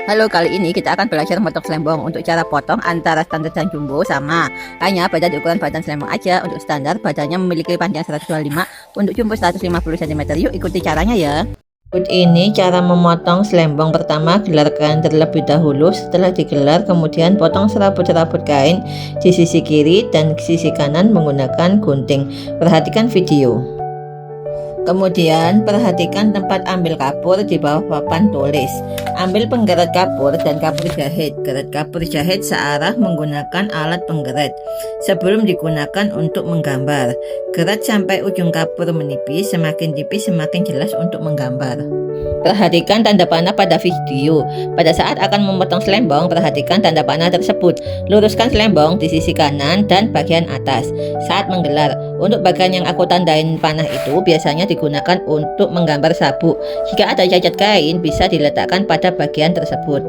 Halo, kali ini kita akan belajar memotong selembong. Untuk cara potong antara standar dan jumbo sama, hanya beda di ukuran badan selembong aja. Untuk standar badannya memiliki panjang 125, untuk jumbo 150 cm. Yuk ikuti caranya ya. Berikut ini cara memotong selembong. Pertama, gelar kain terlebih dahulu. Setelah digelar, kemudian potong serabut-serabut kain di sisi kiri dan sisi kanan menggunakan gunting. Perhatikan video. Kemudian perhatikan tempat ambil kapur di bawah papan tulis. Ambil penggerak kapur dan kapur jahit. Gerak kapur jahit searah menggunakan alat pengerat sebelum digunakan untuk menggambar. Gerak sampai ujung kapur menipis, semakin tipis semakin jelas untuk menggambar. Perhatikan tanda panah pada video. Pada saat akan memotong selembong, perhatikan tanda panah tersebut. Luruskan selembong di sisi kanan dan bagian atas saat menggelar. Untuk bagian yang aku tandain panah itu biasanya digunakan untuk menggambar sabuk. Jika ada cacat kain, bisa diletakkan pada bagian tersebut.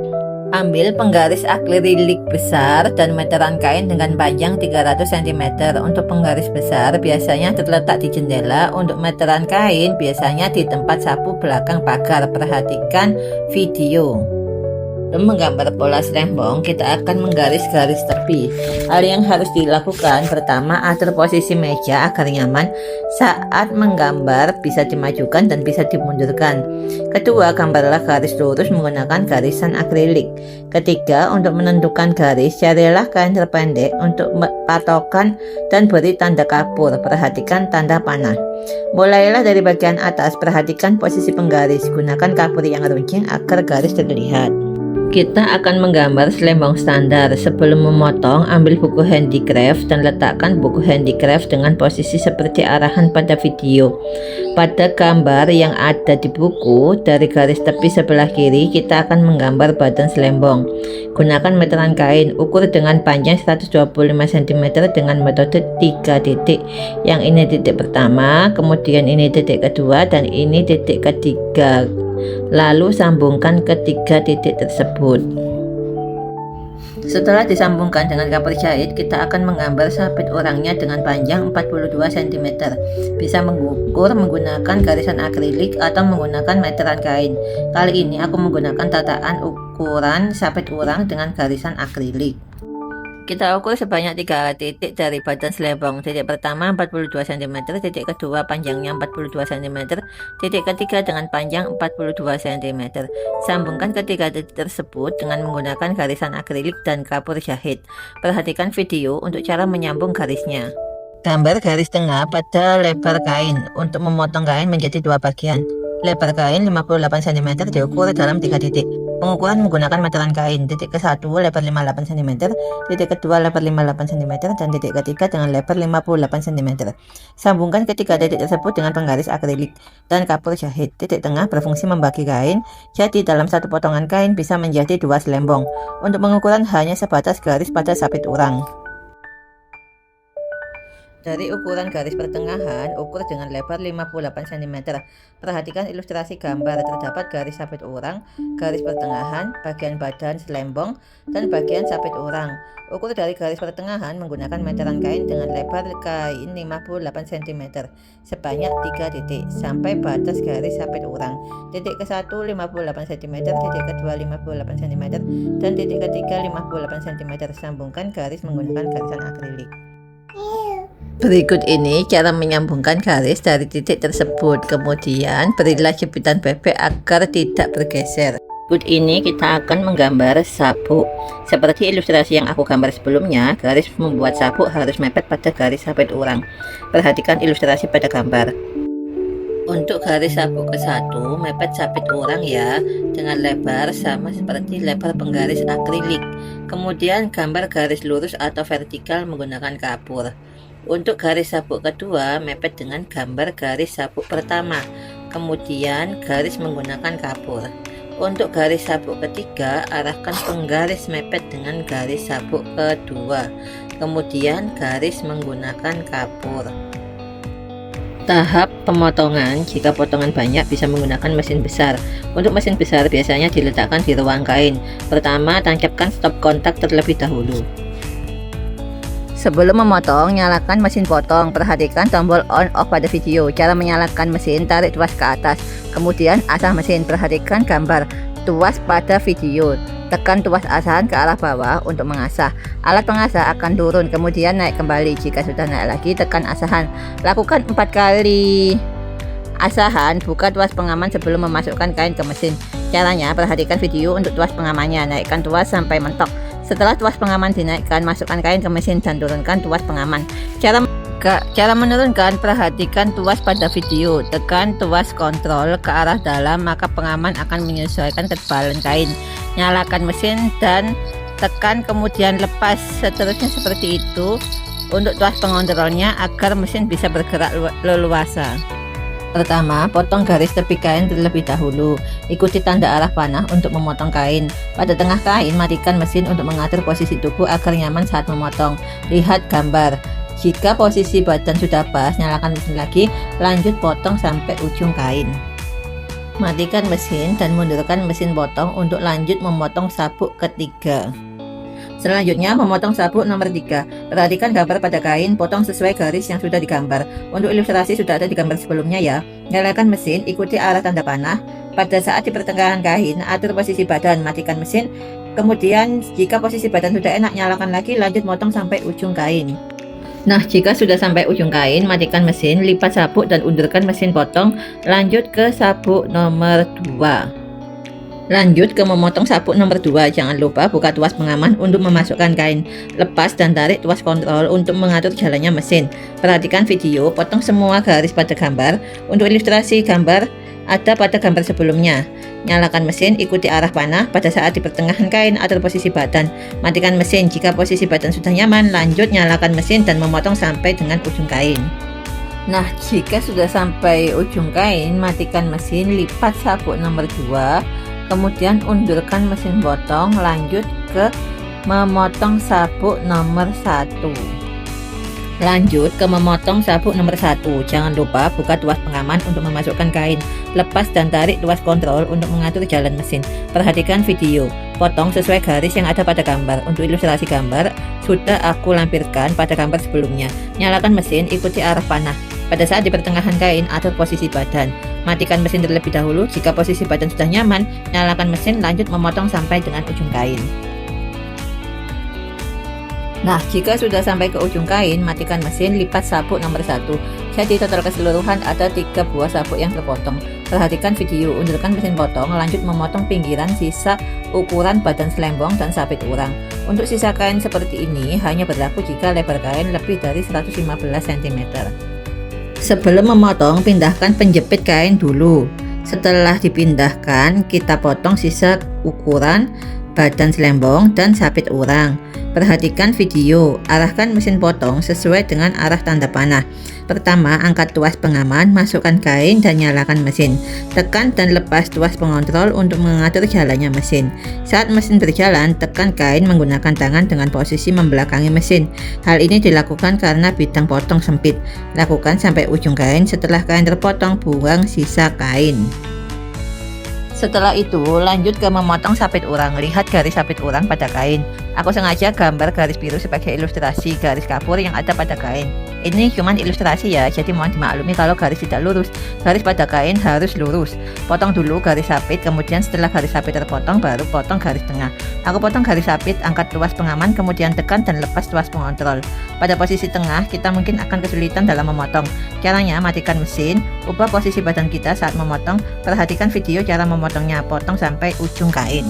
Ambil penggaris akrilik besar dan meteran kain dengan panjang 300 cm. Untuk penggaris besar biasanya terletak di jendela. Untuk meteran kain biasanya di tempat sapu belakang pagar. Perhatikan video. Untuk menggambar pola selembong, kita akan menggaris garis tepi. Hal yang harus dilakukan pertama, atur posisi meja agar nyaman. Saat menggambar bisa dimajukan dan bisa dimundurkan. Kedua, gambarlah garis lurus menggunakan garisan akrilik. Ketiga, untuk menentukan garis, carilah kain terpendek untuk patokan dan beri tanda kapur. Perhatikan tanda panah. Mulailah dari bagian atas, perhatikan posisi penggaris. Gunakan kapur yang runcing agar garis terlihat. Kita akan menggambar selembong standar. Sebelum memotong, ambil buku handicraft dan letakkan buku handicraft dengan posisi seperti arahan pada video. Pada gambar yang ada di buku, dari garis tepi sebelah kiri, kita akan menggambar badan selembong. Gunakan meteran kain, ukur dengan panjang 125 cm dengan metode 3 titik. Yang ini titik pertama, kemudian ini titik kedua, dan ini titik ketiga. Lalu sambungkan ketiga titik tersebut. Setelah disambungkan dengan kapur jahit, kita akan menggambar sabit orangnya dengan panjang 42 cm. Bisa mengukur menggunakan garisan akrilik atau menggunakan meteran kain. Kali ini aku menggunakan tataan ukuran sabit orang dengan garisan akrilik. Kita ukur sebanyak 3 titik dari badan selembong. Titik pertama 42 cm, titik kedua panjangnya 42 cm, titik ketiga dengan panjang 42 cm. Sambungkan ketiga titik tersebut dengan menggunakan garisan akrilik dan kapur jahit. Perhatikan video untuk cara menyambung garisnya. Gambar garis tengah pada lebar kain. Untuk memotong kain menjadi dua bagian. Lebar kain 58 cm diukur dalam 3 titik. Pengukuran menggunakan meteran kain. Titik ke-1 lebar 58 cm, titik kedua lebar 58 cm, dan titik ketiga dengan lebar 58 cm. Sambungkan ketiga titik tersebut dengan penggaris akrilik dan kapur jahit. Titik tengah berfungsi membagi kain, jadi dalam satu potongan kain bisa menjadi 2 selembong. Untuk pengukuran hanya sebatas garis pada sabit orang. Dari ukuran garis pertengahan, ukur dengan lebar 58 cm. Perhatikan ilustrasi gambar, terdapat garis sabit orang, garis pertengahan, bagian badan selembong, dan bagian sabit orang. Ukur dari garis pertengahan menggunakan meteran kain dengan lebar kain 58 cm, sebanyak 3 titik, sampai batas garis sabit orang. Titik ke-1 58 cm, titik kedua 58 cm, dan titik ketiga 58 cm. Sambungkan garis menggunakan garisan akrilik. Berikut ini cara menyambungkan garis dari titik tersebut. Kemudian berilah jepitan bebek agar tidak bergeser. Berikut ini kita akan menggambar sabuk. Seperti ilustrasi yang aku gambar sebelumnya, garis membuat sabuk harus mepet pada garis sabit orang. Perhatikan ilustrasi pada gambar. Untuk garis sabuk ke-1, mepet sabit orang ya, dengan lebar sama seperti lebar penggaris akrilik. Kemudian gambar garis lurus atau vertikal menggunakan kapur. Untuk garis sabuk kedua, mepet dengan gambar garis sabuk pertama, kemudian garis menggunakan kapur. Untuk garis sabuk ketiga, arahkan penggaris mepet dengan garis sabuk kedua, kemudian garis menggunakan kapur. Tahap pemotongan, jika potongan banyak bisa menggunakan mesin besar. Untuk mesin besar biasanya diletakkan di ruang kain. Pertama, tancapkan stop kontak terlebih dahulu. Sebelum memotong, nyalakan mesin potong. Perhatikan tombol on off pada video. Cara menyalakan mesin, tarik tuas ke atas, kemudian asah mesin. Perhatikan gambar. tuas pada video. Tekan tuas asahan ke arah bawah untuk mengasah. Alat pengasah akan turun kemudian naik kembali. Jika sudah naik lagi, tekan asahan. Lakukan 4 kali asahan. Buka tuas pengaman sebelum memasukkan kain ke mesin. Caranya, perhatikan video untuk tuas pengamannya. Naikkan tuas sampai mentok. Setelah tuas pengaman dinaikkan, masukkan kain ke mesin dan turunkan tuas pengaman. Cara menurunkan, perhatikan tuas pada video. Tekan tuas kontrol ke arah dalam, maka pengaman akan menyesuaikan ketebalan kain. Nyalakan mesin dan tekan kemudian lepas. Seterusnya seperti itu untuk tuas pengontrolnya agar mesin bisa bergerak leluasa. Pertama, potong garis tepi kain terlebih dahulu. Ikuti tanda arah panah untuk memotong kain. Pada tengah kain, matikan mesin untuk mengatur posisi tubuh agar nyaman saat memotong. Lihat gambar. Jika posisi badan sudah pas, nyalakan mesin lagi, lanjut potong sampai ujung kain. Matikan mesin dan mundurkan mesin potong untuk lanjut memotong sabuk ketiga. Selanjutnya, memotong sabuk nomor 3. Perhatikan gambar pada kain, potong sesuai garis yang sudah digambar. Untuk ilustrasi sudah ada di gambar sebelumnya ya. Nyalakan mesin, ikuti arah tanda panah. Pada saat di pertengahan kain, atur posisi badan, matikan mesin. Kemudian, jika posisi badan sudah enak, nyalakan lagi, lanjut motong sampai ujung kain. Nah, jika sudah sampai ujung kain, matikan mesin, lipat sabuk dan undurkan mesin potong. Lanjut ke sabuk nomor 2. Lanjut ke memotong sabuk nomor 2. Jangan lupa buka tuas pengaman untuk memasukkan kain. Lepas dan tarik tuas kontrol untuk mengatur jalannya mesin. Perhatikan video, potong semua garis pada gambar. Untuk ilustrasi gambar ada pada gambar sebelumnya. Nyalakan mesin, ikuti arah panah. Pada saat di pertengahan kain, atur posisi badan. Matikan mesin. Jika posisi badan sudah nyaman, lanjut nyalakan mesin dan memotong sampai dengan ujung kain. Nah, jika sudah sampai ujung kain, matikan mesin, lipat sabuk nomor 2. Kemudian undurkan mesin potong, lanjut ke memotong sabuk nomor 1. Lanjut ke memotong sabuk nomor 1. Jangan lupa buka tuas pengaman untuk memasukkan kain. Lepas dan tarik tuas kontrol untuk mengatur jalan mesin. Perhatikan video, potong sesuai garis yang ada pada gambar. Untuk ilustrasi gambar sudah aku lampirkan pada gambar sebelumnya. Nyalakan mesin, ikuti arah panah. Pada saat di pertengahan kain, atur posisi badan. Matikan mesin terlebih dahulu. Jika posisi badan sudah nyaman, nyalakan mesin, lanjut memotong sampai dengan ujung kain. Nah, jika sudah sampai ke ujung kain, matikan mesin, lipat sabuk nomor 1. Jadi total keseluruhan ada 3 buah sabuk yang terpotong. Perhatikan video, undurkan mesin potong, lanjut memotong pinggiran sisa ukuran badan selembong dan sabit urang. Untuk sisa kain seperti ini hanya berlaku jika lebar kain lebih dari 115 cm. Sebelum memotong, pindahkan penjepit kain dulu. Setelah dipindahkan, kita potong sisa ukuran badan selembong dan sabit urang. Perhatikan video, arahkan mesin potong sesuai dengan arah tanda panah. Pertama, angkat tuas pengaman, masukkan kain dan nyalakan mesin. Tekan dan lepas tuas pengontrol untuk mengatur jalannya mesin. Saat mesin berjalan, tekan kain menggunakan tangan dengan posisi membelakangi mesin. Hal ini dilakukan karena bidang potong sempit. Lakukan sampai ujung kain. Setelah kain terpotong, buang sisa kain. Setelah itu, lanjut ke memotong sabit urang. Lihat garis sabit urang pada kain. Aku sengaja gambar garis biru sebagai ilustrasi garis kapur yang ada pada kain. Ini cuma ilustrasi ya, jadi mohon dimaklumi kalau garis tidak lurus. Garis pada kain harus lurus. Potong dulu garis sabit, kemudian setelah garis sabit terpotong, baru potong garis tengah. Aku potong garis sabit, angkat tuas pengaman, kemudian tekan dan lepas tuas pengontrol. Pada posisi tengah, kita mungkin akan kesulitan dalam memotong. Caranya, matikan mesin, ubah posisi badan kita saat memotong. Perhatikan video cara memotongnya, potong sampai ujung kain.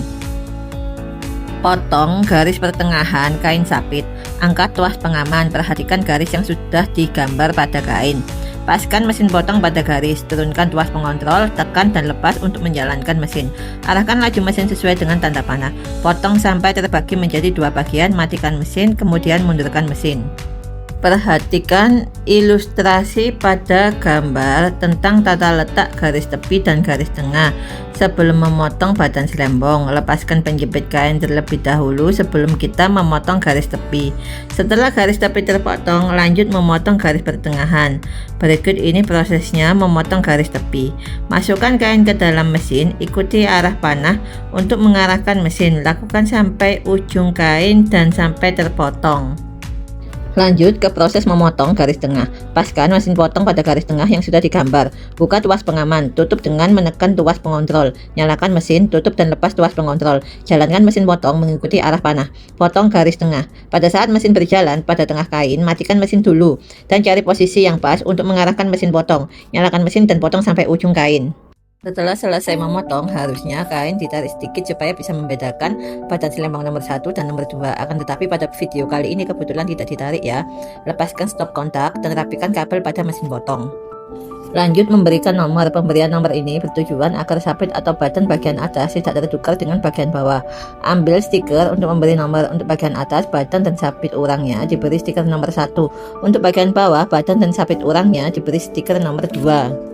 Potong garis pertengahan kain sabit. Angkat tuas pengaman, perhatikan garis yang sudah digambar pada kain. Paskan mesin potong pada garis, turunkan tuas pengontrol, tekan dan lepas untuk menjalankan mesin. Arahkan laju mesin sesuai dengan tanda panah. Potong sampai terbagi menjadi 2 bagian, matikan mesin, kemudian mundurkan mesin. Perhatikan ilustrasi pada gambar tentang tata letak garis tepi dan garis tengah. Sebelum memotong badan selembong, lepaskan penjepit kain terlebih dahulu sebelum kita memotong garis tepi. Setelah garis tepi terpotong, lanjut memotong garis pertengahan. Berikut ini prosesnya memotong garis tepi. Masukkan kain ke dalam mesin, ikuti arah panah untuk mengarahkan mesin. Lakukan sampai ujung kain dan sampai terpotong. Lanjut ke proses memotong garis tengah. Paskan mesin potong pada garis tengah yang sudah digambar. Buka tuas pengaman, tutup dengan menekan tuas pengontrol. Nyalakan mesin, tutup dan lepas tuas pengontrol. Jalankan mesin potong mengikuti arah panah. Potong garis tengah. Pada saat mesin berjalan pada tengah kain, matikan mesin dulu dan cari posisi yang pas untuk mengarahkan mesin potong. Nyalakan mesin dan potong sampai ujung kain. Setelah selesai memotong, harusnya kain ditarik sedikit supaya bisa membedakan badan selembang nomor 1 dan nomor 2. Akan tetapi pada video kali ini kebetulan tidak ditarik ya. Lepaskan stop kontak dan rapikan kabel pada mesin potong. Lanjut memberikan nomor. Pemberian nomor ini bertujuan agar sabit atau badan bagian atas tidak tertukar dengan bagian bawah. Ambil stiker untuk memberi nomor. Untuk bagian atas, badan dan sabit urangnya diberi stiker nomor 1. Untuk bagian bawah, badan dan sabit urangnya diberi stiker nomor 2.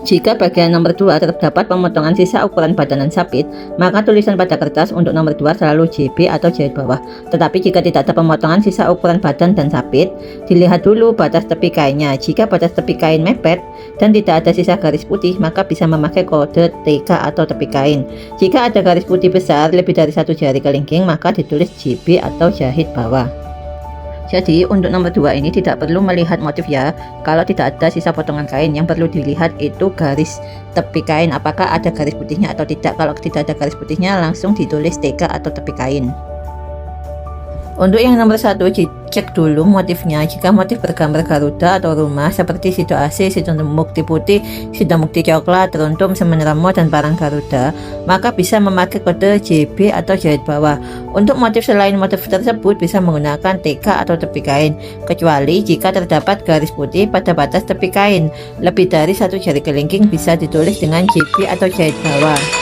Jika bagian nomor 2 terdapat pemotongan sisa ukuran badan dan sabit, maka tulisan pada kertas untuk nomor 2 selalu JB atau jahit bawah. Tetapi jika tidak ada pemotongan sisa ukuran badan dan sabit, dilihat dulu batas tepi kainnya. Jika batas tepi kain mepet dan tidak ada sisa garis putih, maka bisa memakai kode TK atau tepi kain. Jika ada garis putih besar lebih dari 1 jari kelingking, maka ditulis JB atau jahit bawah. Jadi untuk nomor 2 ini tidak perlu melihat motif ya. Kalau tidak ada sisa potongan kain, yang perlu dilihat itu garis tepi kain, apakah ada garis putihnya atau tidak. Kalau tidak ada garis putihnya, langsung ditulis TK atau tepi kain. Untuk yang nomor 1, cek dulu motifnya. Jika motif bergambar Garuda atau rumah seperti Sido AC, Sido Mukti Putih, Sido Mukti Coklat, Runtum, Semen Ramo, dan Parang Garuda, maka bisa memakai kode JB atau jahit bawah. Untuk motif selain motif tersebut bisa menggunakan TK atau tepi kain, kecuali jika terdapat garis putih pada batas tepi kain. Lebih dari 1 jari kelingking bisa ditulis dengan JB atau jahit bawah.